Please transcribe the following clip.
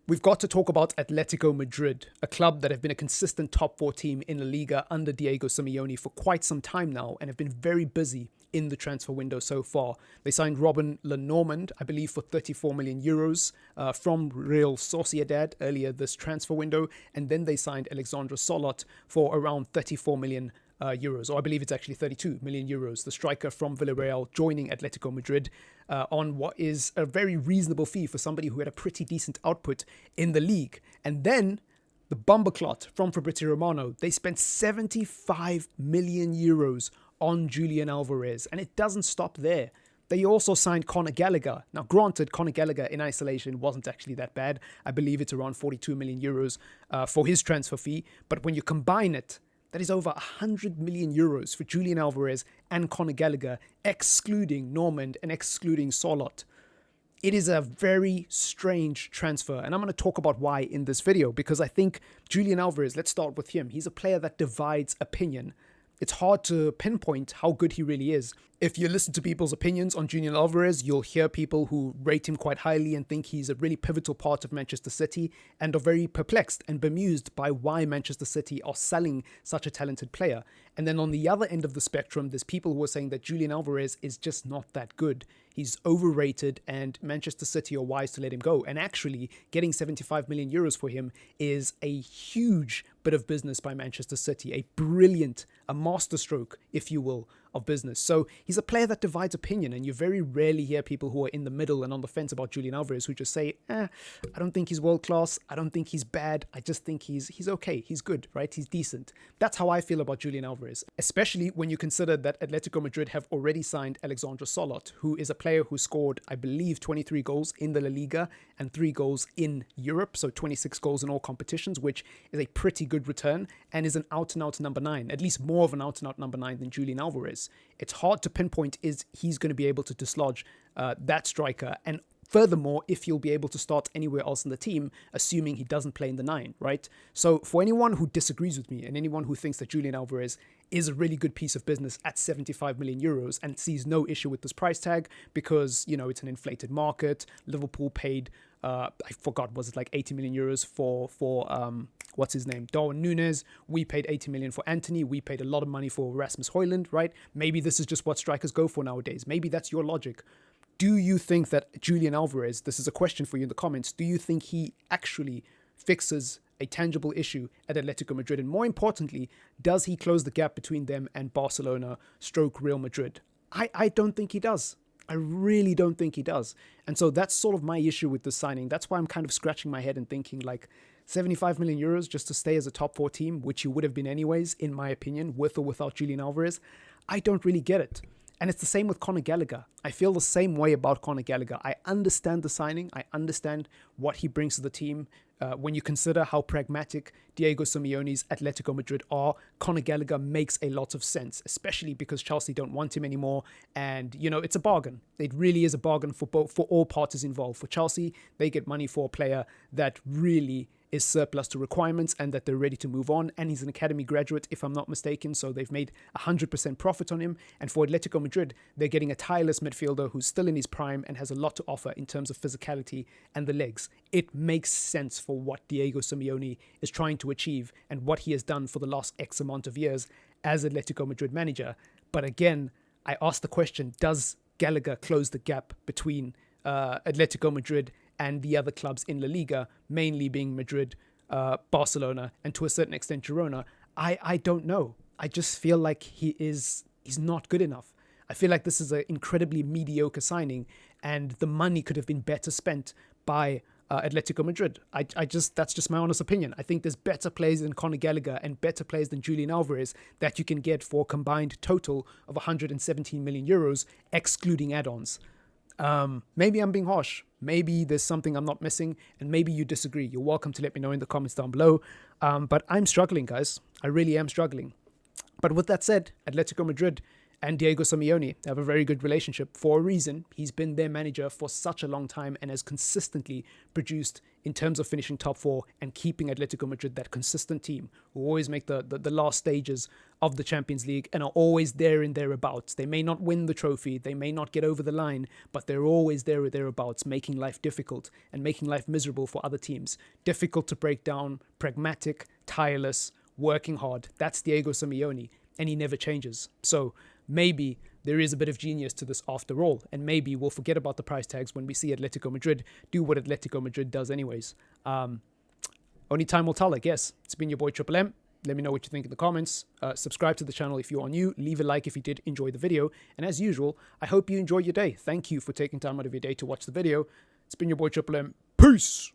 We've got to talk about Atletico Madrid, a club that have been a consistent top four team in La Liga under Diego Simeone for quite some time now and have been very busy in the transfer window so far. They signed Robin Lenormand, I believe, for 34 million euros from Real Sociedad earlier this transfer window, and then they signed Alexandre Solot for around 34 million euros, or I believe it's actually 32 million euros. The striker from Villarreal joining Atletico Madrid on what is a very reasonable fee for somebody who had a pretty decent output in the league. And then the Bomberclot from Fabrizio Romano, they spent 75 million euros on Julian Alvarez, and it doesn't stop there. They also signed Conor Gallagher. Now, granted, Conor Gallagher in isolation wasn't actually that bad. I believe it's around 42 million euros for his transfer fee. But when you combine it, that is over 100 million euros for Julian Alvarez and Conor Gallagher, excluding Normand and excluding Solot. It is a very strange transfer, and I'm going to talk about why in this video, because I think Julian Alvarez, let's start with him. He's a player that divides opinion. It's hard to pinpoint how good he really is. If you listen to people's opinions on Julian Alvarez, you'll hear people who rate him quite highly and think he's a really pivotal part of Manchester City and are very perplexed and bemused by why Manchester City are selling such a talented player. And then on the other end of the spectrum, there's people who are saying that Julian Alvarez is just not that good. He's overrated and Manchester City are wise to let him go. And actually, getting 75 million euros for him is a huge bit of business by Manchester City. A brilliant, a masterstroke, if you will, of business. So he's a player that divides opinion, and you very rarely hear people who are in the middle and on the fence about Julian Alvarez who just say, I don't think he's world class. I don't think he's bad. I just think he's okay. He's good, right? He's decent. That's how I feel about Julian Alvarez, especially when you consider that Atletico Madrid have already signed Alexandre Solot, who is a player who scored, I believe, 23 goals in the La Liga and 3 goals in Europe. So 26 goals in all competitions, which is a pretty good return and is an out-and-out number 9, at least more of an out-and-out number 9 than Julian Alvarez. It's hard to pinpoint is he's going to be able to dislodge that striker. And furthermore, if he'll be able to start anywhere else in the team, assuming he doesn't play in the 9, right? So for anyone who disagrees with me and anyone who thinks that Julian Alvarez is a really good piece of business at 75 million euros and sees no issue with this price tag because, you know, it's an inflated market. Liverpool paid, I forgot, was it like 80 million euros for what's his name? Darwin Núñez. We paid 80 million for Anthony. We paid a lot of money for Rasmus Højlund, right? Maybe this is just what strikers go for nowadays. Maybe that's your logic. Do you think that Julian Alvarez, this is a question for you in the comments, do you think he actually fixes a tangible issue at Atletico Madrid? And more importantly, does he close the gap between them and Barcelona / Real Madrid? I don't think he does. I really don't think he does. And so that's sort of my issue with this signing. That's why I'm kind of scratching my head and thinking like 75 million euros just to stay as a top 4 team, which you would have been anyways, in my opinion, with or without Julian Alvarez. I don't really get it. And it's the same with Conor Gallagher. I feel the same way about Conor Gallagher. I understand the signing. I understand what he brings to the team. When you consider how pragmatic Diego Simeone's Atletico Madrid are, Conor Gallagher makes a lot of sense, especially because Chelsea don't want him anymore. And, you know, it's a bargain. It really is a bargain for all parties involved. For Chelsea, they get money for a player that really is surplus to requirements and that they're ready to move on. And he's an academy graduate, if I'm not mistaken, so they've made 100% profit on him. And for Atletico Madrid, they're getting a tireless midfielder who's still in his prime and has a lot to offer in terms of physicality and the legs. It makes sense for what Diego Simeone is trying to achieve and what he has done for the last X amount of years as Atletico Madrid manager. But again, I ask the question, does Gallagher close the gap between Atletico Madrid and the other clubs in La Liga, mainly being Madrid, Barcelona, and to a certain extent Girona? I don't know. I just feel like he's not good enough. I feel like this is an incredibly mediocre signing, and the money could have been better spent by Atletico Madrid. That's just my honest opinion. I think there's better players than Conor Gallagher and better players than Julian Alvarez that you can get for a combined total of 117 million euros, excluding add-ons. Maybe I'm being harsh. Maybe there's something I'm not missing, and maybe you disagree. You're welcome to let me know in the comments down below. But I'm struggling, guys. I really am struggling. But with that said, Atletico Madrid, and Diego Simeone have a very good relationship for a reason. He's been their manager for such a long time and has consistently produced in terms of finishing top four and keeping Atletico Madrid that consistent team who always make the last stages of the Champions League and are always there and thereabouts. They may not win the trophy, they may not get over the line, but they're always there or thereabouts, making life difficult and making life miserable for other teams. Difficult to break down, pragmatic, tireless, working hard. That's Diego Simeone, and he never changes. So maybe there is a bit of genius to this after all, and maybe we'll forget about the price tags when we see Atletico Madrid do what Atletico Madrid does anyways. Only time will tell, I guess. It's been your boy Triple M. Let me know what you think in the comments. Subscribe to the channel if you are new. Leave a like if you did enjoy the video. And as usual, I hope you enjoy your day. Thank you for taking time out of your day to watch the video. It's been your boy Triple M. Peace!